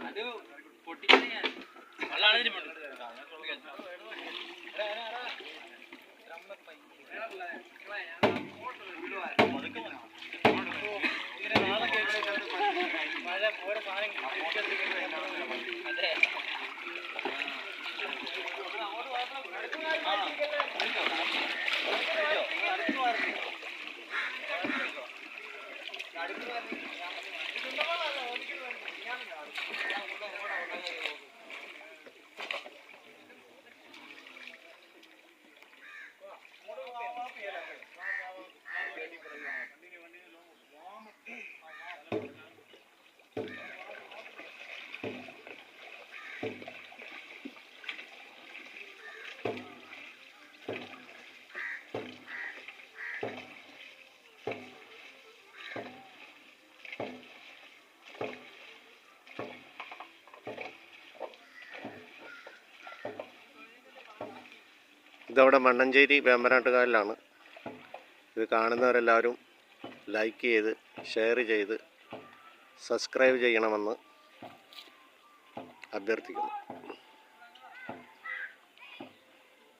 അത് പൊട്ടിക്കാൻ മഴ ഓരോ സാധനം അതെ ഇതവിടെ മണ്ണഞ്ചേരി വേമ്പനാട്ടുകായലിലാണ്. ഇത് കാണുന്നവരെല്ലാവരും ലൈക്ക് ചെയ്ത് ഷെയർ ചെയ്ത് സബ്സ്ക്രൈബ് ചെയ്യണമെന്ന് അഭ്യർത്ഥിക്കുന്നു.